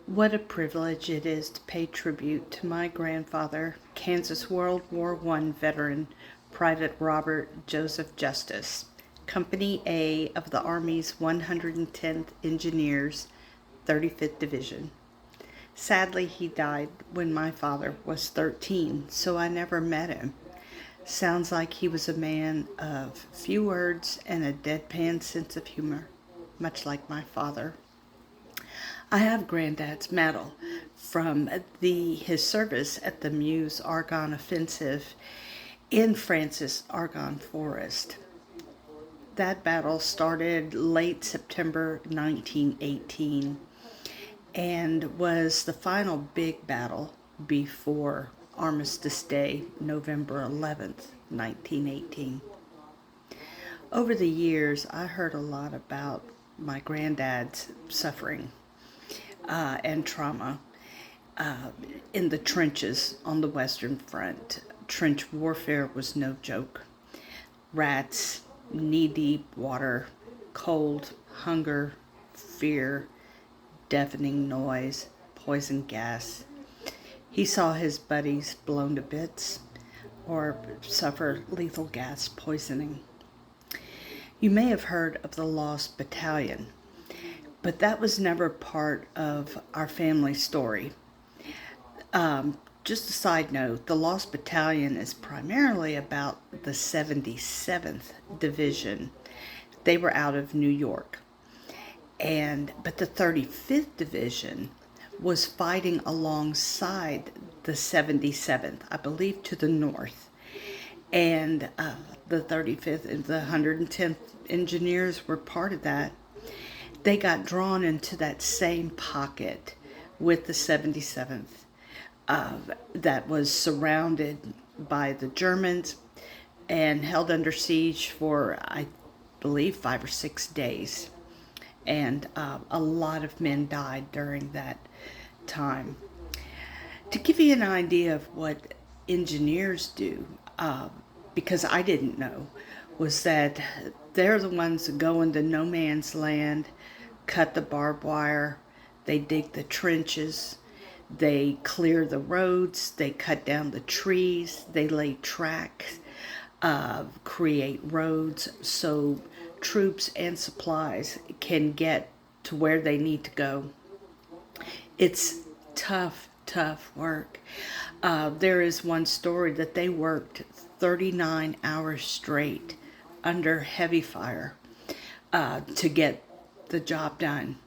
What a privilege it is to pay tribute to my grandfather, Kansas World War I veteran, Private Robert Joseph Justice, Company A of the Army's 110th Engineers, 35th Division. Sadly, he died when my father was 13, so I never met him. Sounds like he was a man of few words and a deadpan sense of humor, much like my father. I have Granddad's medal from his service at the Meuse Argonne Offensive in France's Argonne Forest. That battle started late September 1918 and was the final big battle before Armistice Day, November 11th, 1918. Over the years, I heard a lot about my granddad's suffering and trauma in the trenches on the Western Front. Trench warfare was no joke. Rats, knee-deep water, cold, hunger, fear, deafening noise, poison gas. He saw his buddies blown to bits or suffer lethal gas poisoning. You may have heard of the Lost Battalion, but that was never part of our family story. Just a side note, the Lost Battalion is primarily about the 77th Division. They were out of New York. But the 35th Division was fighting alongside the 77th, I believe to the north. And the 35th and the 110th Engineers were part of that. They got drawn into that same pocket with the 77th that was surrounded by the Germans and held under siege for, I believe, 5 or 6 days. And a lot of men died during that time. To give you an idea of what engineers do, because I didn't know, was that they're the ones that go into no man's land, cut the barbed wire, they dig the trenches, they clear the roads, they cut down the trees, they lay tracks, create roads so troops and supplies can get to where they need to go. It's tough work. There is one story that they worked 39 hours straight under heavy fire to get the job done.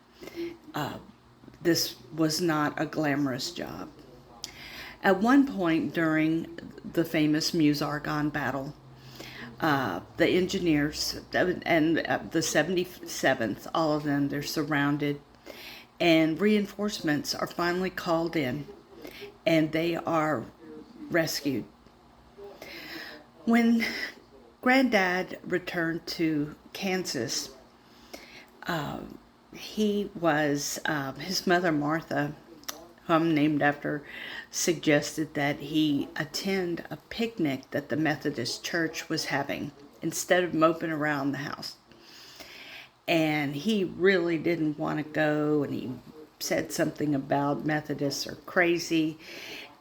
This was not a glamorous job. At one point during the famous Meuse-Argonne battle, the engineers and the 77th, all of them, they're surrounded, and reinforcements are finally called in, and they are rescued. When Granddad returned to Kansas, his mother Martha, who I'm named after, suggested that he attend a picnic that the Methodist Church was having instead of moping around the house. And he really didn't want to go, and he said something about Methodists are crazy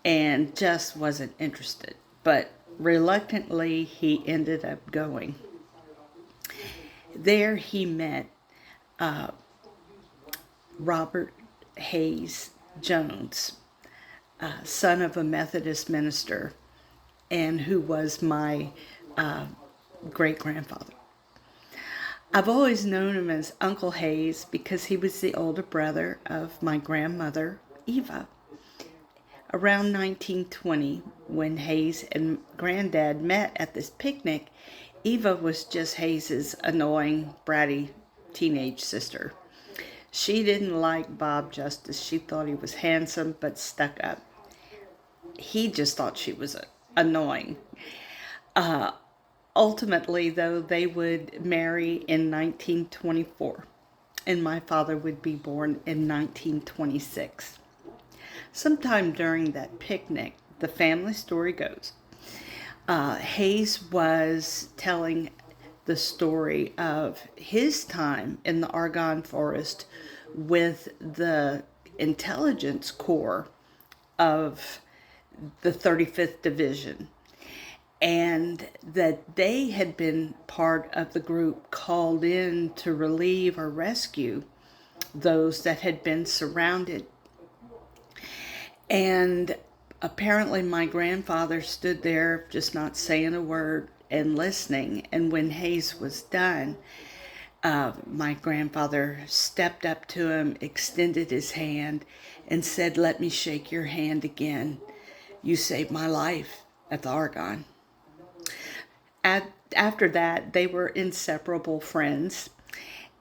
and just wasn't interested. But reluctantly, he ended up going. There he met Robert Hayes Jones, son of a Methodist minister, and who was my great-grandfather. I've always known him as Uncle Hayes because he was the older brother of my grandmother, Eva. Around 1920, when Hayes and Granddad met at this picnic, Eva was just Hayes's annoying, bratty teenage sister. She didn't like Bob Justice. She thought he was handsome but stuck up. He just thought she was annoying. Ultimately, though, they would marry in 1924, and my father would be born in 1926. Sometime during that picnic, the family story goes, Hayes was telling the story of his time in the Argonne Forest with the intelligence corps of the 35th Division, and that they had been part of the group called in to relieve or rescue those that had been surrounded. And apparently my grandfather stood there just not saying a word and listening. And when Hayes was done, my grandfather stepped up to him, extended his hand, and said, "Let me shake your hand again. You saved my life at the Argonne." After that, they were inseparable friends,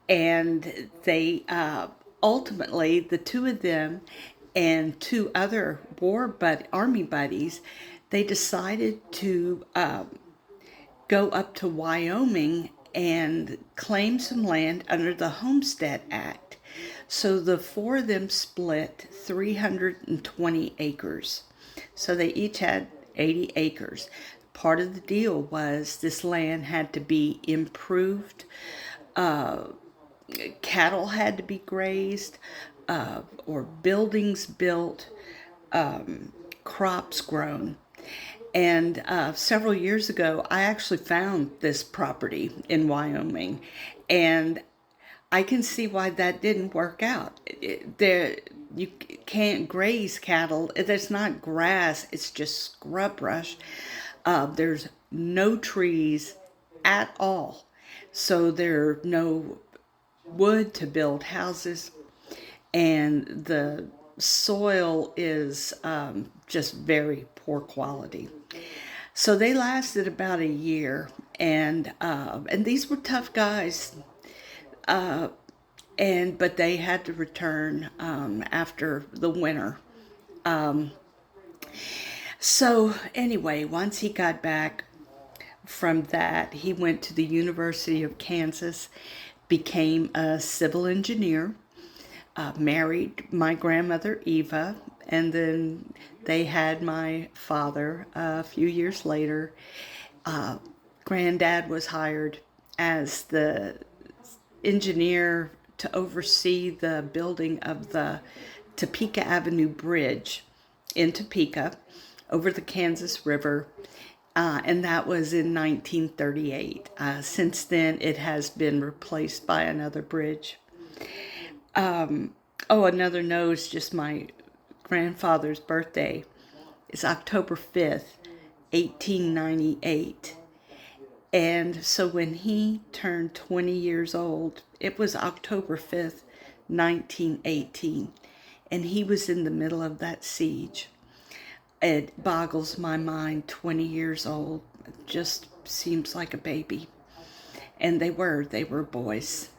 and they ultimately, the two of them and two other army buddies, they decided to go up to Wyoming and claim some land under the Homestead Act. So the four of them split 320 acres. So they each had 80 acres. Part of the deal was this land had to be improved. Cattle had to be grazed, or buildings built, crops grown. And several years ago, I actually found this property in Wyoming, and I can see why that didn't work out. You can't graze cattle. There's not grass. It's just scrub brush. There's no trees at all. So there are no wood to build houses. And the soil is just very poor quality. So they lasted about a year. And these were tough guys. But they had to return after the winter. So anyway, once he got back from that, he went to the University of Kansas, became a civil engineer, married my grandmother Eva, and then they had my father a few years later. Granddad was hired as the engineer to oversee the building of the Topeka Avenue Bridge in Topeka over the Kansas River, and that was in 1938. Since then, it has been replaced by another bridge. Another note is just my grandfather's birthday is October 5th, 1898. And so when he turned 20 years old, it was October 5th, 1918. And he was in the middle of that siege. It boggles my mind, 20 years old. It just seems like a baby. And they were boys.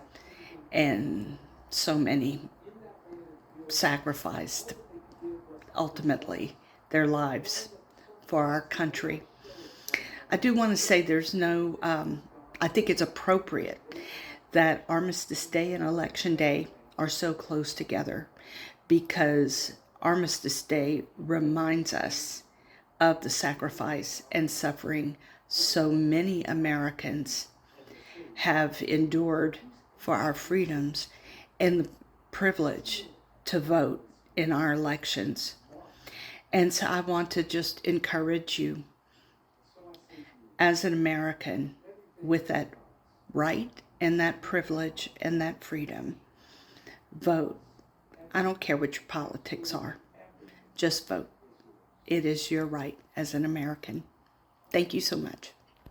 And so many sacrificed, ultimately, their lives for our country. I do want to say there's no, I think it's appropriate that Armistice Day and Election Day are so close together, because Armistice Day reminds us of the sacrifice and suffering so many Americans have endured for our freedoms and the privilege to vote in our elections. And so I want to just encourage you, as an American, with that right and that privilege and that freedom, vote. I don't care what your politics are. Just vote. It is your right as an American. Thank you so much.